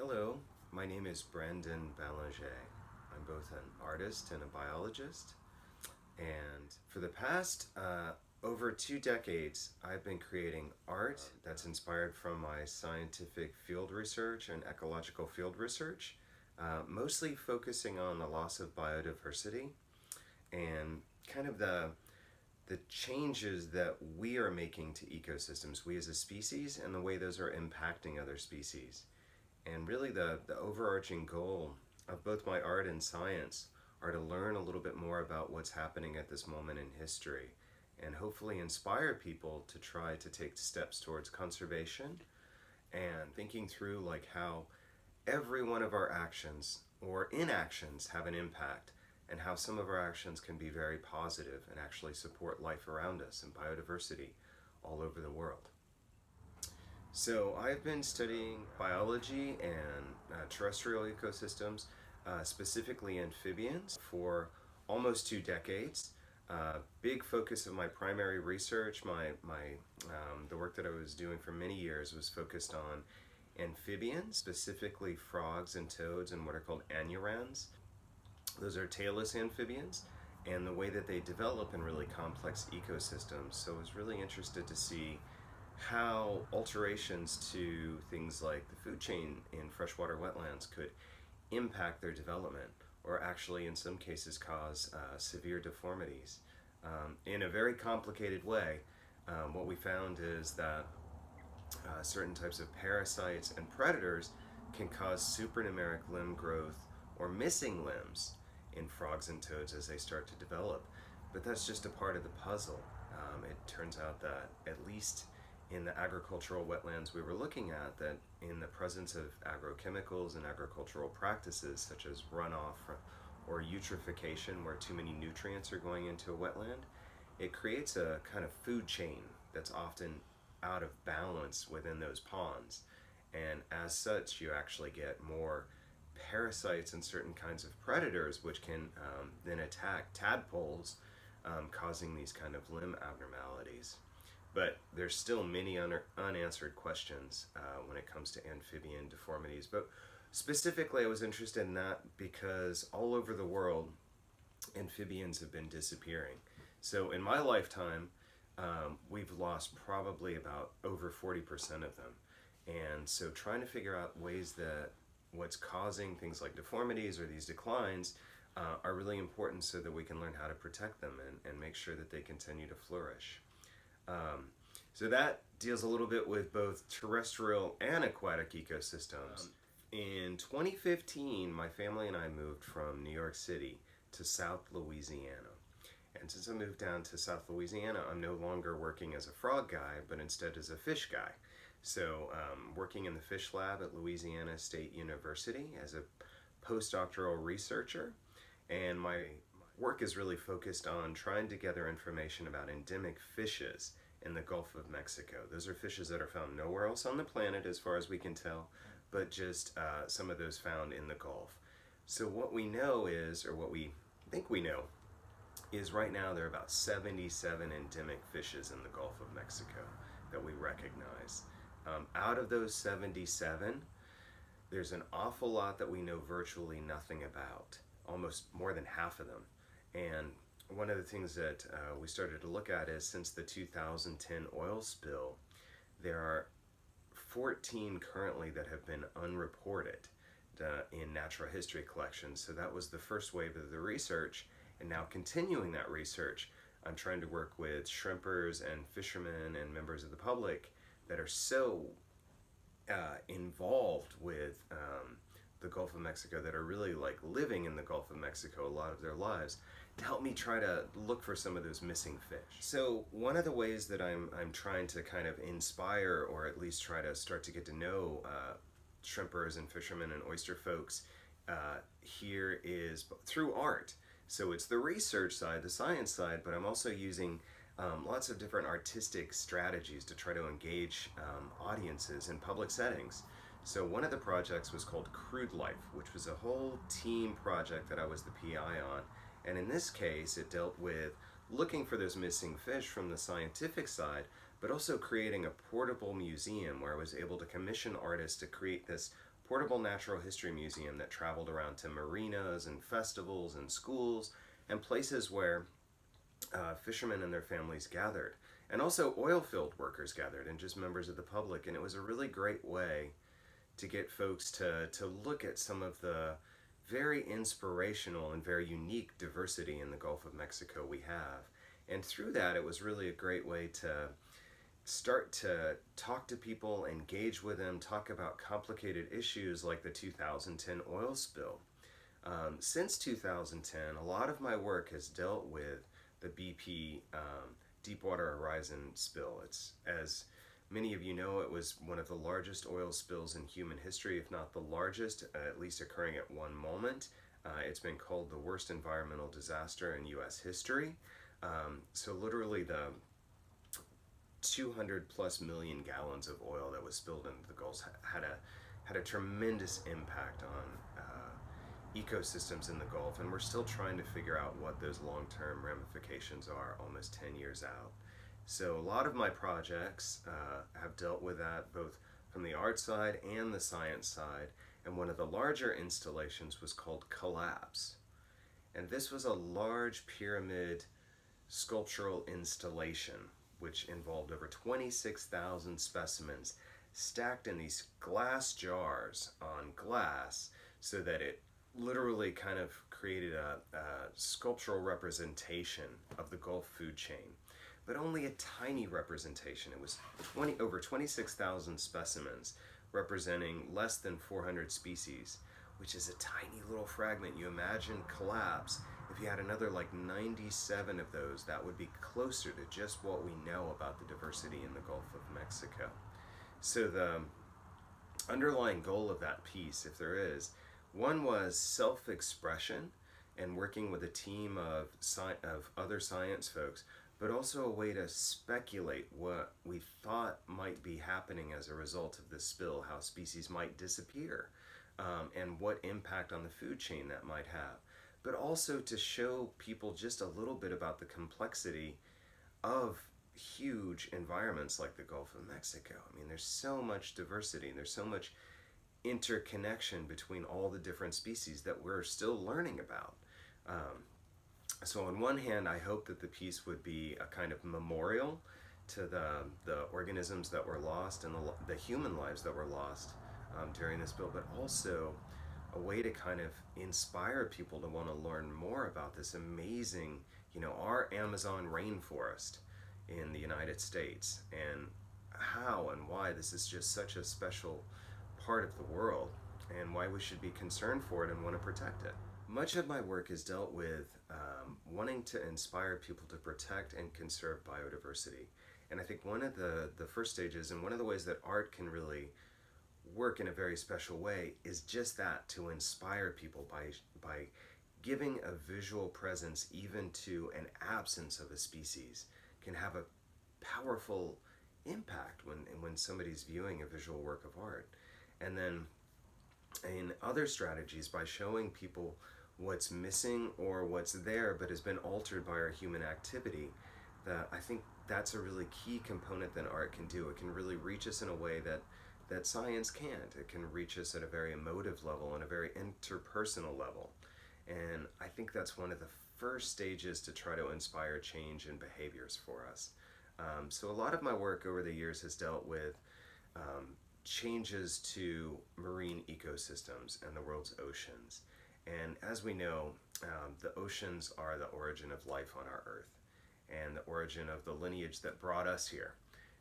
Hello, my name is Brandon Ballengee. I'm both an artist and a biologist, and for the past over 2 decades, I've been creating art that's inspired from my scientific field research and ecological field research, mostly focusing on the loss of biodiversity and kind of the changes that we are making to ecosystems, we as a species, and the way those are impacting other species. And really, the overarching goal of both my art and science are to learn a little bit more about what's happening at this moment in history and hopefully inspire people to try to take steps towards conservation and thinking through like how every one of our actions or inactions have an impact and how some of our actions can be very positive and actually support life around us and biodiversity all over the world. So I've been studying biology and terrestrial ecosystems, specifically amphibians, for almost 2 decades. Big focus of my primary research, the work that I was doing for many years was focused on amphibians, specifically frogs and toads and what are called anurans. Those are tailless amphibians and the way that they develop in really complex ecosystems. So I was really interested to see how alterations to things like the food chain in freshwater wetlands could impact their development or actually in some cases cause severe deformities. In a very complicated way, what we found is that certain types of parasites and predators can cause supernumeric limb growth or missing limbs in frogs and toads as they start to develop. But that's just a part of the puzzle. It turns out that at least in the agricultural wetlands we were looking at, that in the presence of agrochemicals and agricultural practices such as runoff or eutrophication, where too many nutrients are going into a wetland, it creates a kind of food chain that's often out of balance within those ponds. And as such, you actually get more parasites and certain kinds of predators which can then attack tadpoles, causing these kind of limb abnormalities. But there's still many unanswered questions when it comes to amphibian deformities. But specifically, I was interested in that because all over the world, amphibians have been disappearing. So in my lifetime, we've lost probably about over 40% of them. And so trying to figure out ways that what's causing things like deformities or these declines are really important so that we can learn how to protect them and make sure that they continue to flourish. So that deals a little bit with both terrestrial and aquatic ecosystems. In 2015, my family and I moved from New York City to South Louisiana. And since I moved down to South Louisiana, I'm no longer working as a frog guy, but instead as a fish guy. So working in the fish lab at Louisiana State University as a postdoctoral researcher. And my work is really focused on trying to gather information about endemic fishes in the Gulf of Mexico. Those are fishes that are found nowhere else on the planet as far as we can tell, but just some of those found in the Gulf. So what we know is, or what we think we know, is right now there are about 77 endemic fishes in the Gulf of Mexico that we recognize. Out of those 77, there's an awful lot that we know virtually nothing about, almost more than half of them. And one of the things that we started to look at is since the 2010 oil spill, there are 14 currently that have been unreported in natural history collections. So that was the first wave of the research, and now continuing that research, I'm trying to work with shrimpers and fishermen and members of the public that are so involved with the Gulf of Mexico, that are really like living in the Gulf of Mexico a lot of their lives, to help me try to look for some of those missing fish. So one of the ways that I'm trying to kind of inspire, or at least try to start to get to know shrimpers and fishermen and oyster folks here is through art. So it's the research side, the science side, but I'm also using lots of different artistic strategies to try to engage audiences in public settings. So one of the projects was called Crude Life, which was a whole team project that I was the PI on. And in this case, it dealt with looking for those missing fish from the scientific side, but also creating a portable museum where I was able to commission artists to create this portable natural history museum that traveled around to marinas and festivals and schools and places where fishermen and their families gathered. And also oil field workers gathered and just members of the public. And it was a really great way to get folks to look at some of the very inspirational and very unique diversity in the Gulf of Mexico we have. And through that, it was really a great way to start to talk to people, engage with them, talk about complicated issues like the 2010 oil spill. Since 2010, a lot of my work has dealt with the BP Deepwater Horizon spill. It's, as many of you know, it was one of the largest oil spills in human history, if not the largest, at least occurring at one moment. It's been called the worst environmental disaster in U.S. history. So literally the 200 plus million gallons of oil that was spilled into the Gulf had a tremendous impact on ecosystems in the Gulf, and we're still trying to figure out what those long-term ramifications are almost 10 years out. So a lot of my projects have dealt with that, both from the art side and the science side, and one of the larger installations was called Collapse. And this was a large pyramid sculptural installation which involved over 26,000 specimens stacked in these glass jars on glass, so that it literally kind of created a sculptural representation of the Gulf food chain, but only a tiny representation. It was over 26,000 specimens representing less than 400 species, which is a tiny little fragment. You imagine Collapse, if you had another like 97 of those, that would be closer to just what we know about the diversity in the Gulf of Mexico. So the underlying goal of that piece, if there is, one was self-expression and working with a team of other science folks, but also a way to speculate what we thought might be happening as a result of this spill, how species might disappear, and what impact on the food chain that might have. But also to show people just a little bit about the complexity of huge environments like the Gulf of Mexico. I mean, there's so much diversity, and there's so much interconnection between all the different species that we're still learning about. So on one hand, I hope that the piece would be a kind of memorial to the organisms that were lost and the human lives that were lost during this spill, but also a way to kind of inspire people to want to learn more about this amazing, our Amazon rainforest in the United States, and how and why this is just such a special part of the world, and why we should be concerned for it and want to protect it. Much of my work has dealt with wanting to inspire people to protect and conserve biodiversity. And I think one of the first stages, and one of the ways that art can really work in a very special way, is just that, to inspire people by giving a visual presence even to an absence of a species can have a powerful impact when somebody's viewing a visual work of art. And then in other strategies, by showing people what's missing or what's there but has been altered by our human activity, that I think that's a really key component that art can do. It can really reach us in a way that science can't. It can reach us at a very emotive level and a very interpersonal level. And I think that's one of the first stages to try to inspire change in behaviors for us. So a lot of my work over the years has dealt with changes to marine ecosystems and the world's oceans. And as we know, the oceans are the origin of life on our Earth and the origin of the lineage that brought us here.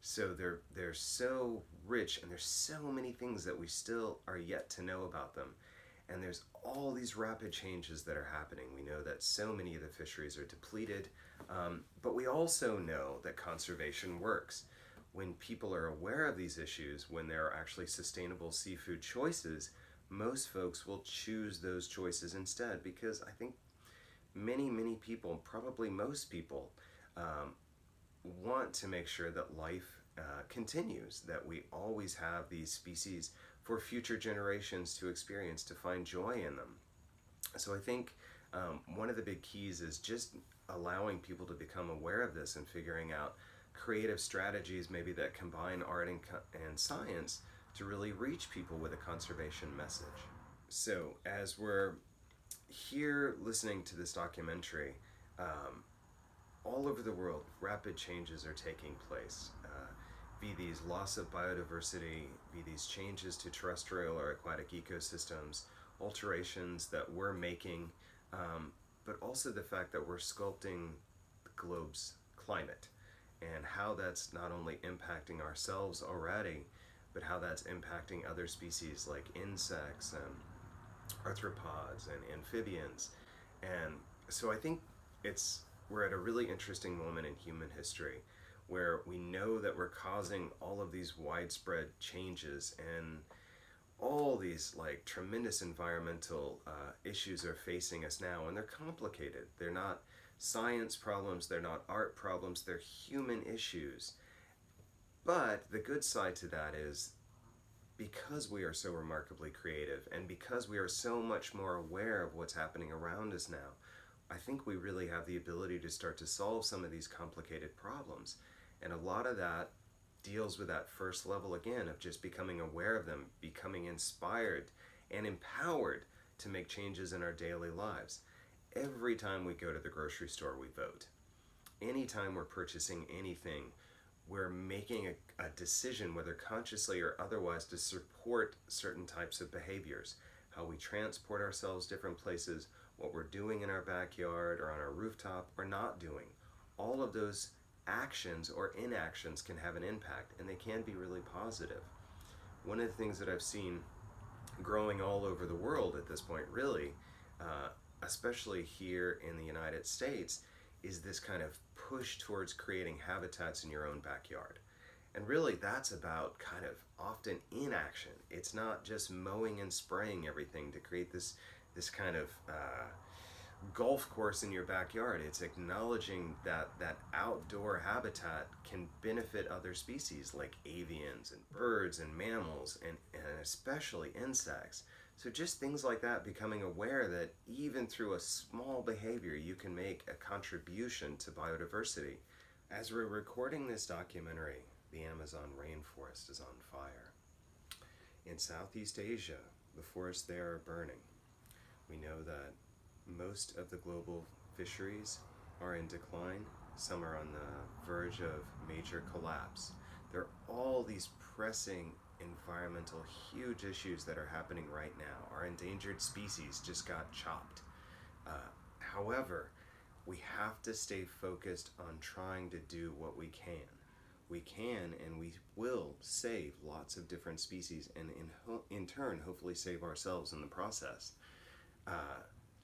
So they're so rich, and there's so many things that we still are yet to know about them. And there's all these rapid changes that are happening. We know that so many of the fisheries are depleted, but we also know that conservation works. When people are aware of these issues, when there are actually sustainable seafood choices, most folks will choose those choices instead, because I think many people, probably most people, want to make sure that life continues, that we always have these species for future generations to experience, to find joy in them. So I think one of the big keys is just allowing people to become aware of this and figuring out creative strategies maybe that combine art and science to really reach people with a conservation message. So, as we're here listening to this documentary, um, all over the world, rapid changes are taking place. Be these loss of biodiversity, be these changes to terrestrial or aquatic ecosystems, alterations that we're making, but also the fact that we're sculpting the globe's climate and how that's not only impacting ourselves already, but how that's impacting other species like insects and arthropods and amphibians. And so I think we're at a really interesting moment in human history where we know that we're causing all of these widespread changes, and all these like tremendous environmental issues are facing us now, and they're complicated. They're not science problems, they're not art problems, they're human issues. But the good side to that is, because we are so remarkably creative and because we are so much more aware of what's happening around us now, I think we really have the ability to start to solve some of these complicated problems. And a lot of that deals with that first level again of just becoming aware of them, becoming inspired and empowered to make changes in our daily lives. Every time we go to the grocery store, we vote. Anytime we're purchasing anything, we're making a decision, whether consciously or otherwise, to support certain types of behaviors. How we transport ourselves different places, what we're doing in our backyard or on our rooftop or not doing. All of those actions or inactions can have an impact, and they can be really positive. One of the things that I've seen growing all over the world at this point, really, especially here in the United States, is this kind of push towards creating habitats in your own backyard. And really, that's about kind of often inaction. It's not just mowing and spraying everything to create this kind of golf course in your backyard. It's acknowledging that that outdoor habitat can benefit other species like avians and birds and mammals and especially insects. So just things like that, becoming aware that even through a small behavior you can make a contribution to biodiversity. As we're recording this documentary, the Amazon rainforest is on fire. In Southeast Asia, the forests there are burning. We know that most of the global fisheries are in decline. Some are on the verge of major collapse. There are all these pressing environmental huge issues that are happening right now. Our endangered species just got chopped. However, we have to stay focused on trying to do what we can. We can and we will save lots of different species, and in turn hopefully save ourselves in the process.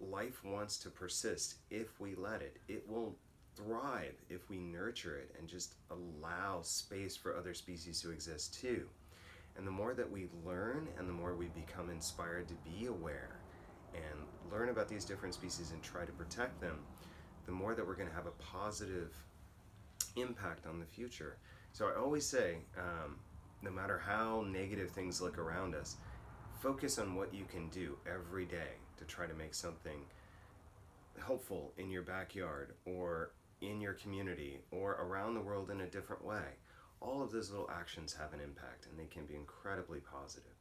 Life wants to persist if we let it. It will thrive if we nurture it and just allow space for other species to exist too. And the more that we learn and the more we become inspired to be aware and learn about these different species and try to protect them, the more that we're going to have a positive impact on the future. So I always say, no matter how negative things look around us, focus on what you can do every day to try to make something helpful in your backyard or in your community or around the world in a different way. All of those little actions have an impact, and they can be incredibly positive.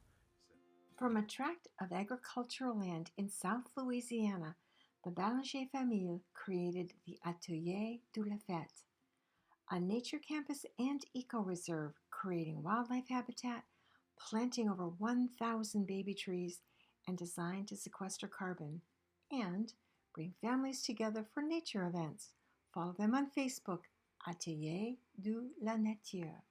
From a tract of agricultural land in South Louisiana, the Ballengee Famille created the Atelier de la Fête, a nature campus and eco-reserve creating wildlife habitat, planting over 1,000 baby trees, and designed to sequester carbon, and bring families together for nature events. Follow them on Facebook, Atelier de la Nature.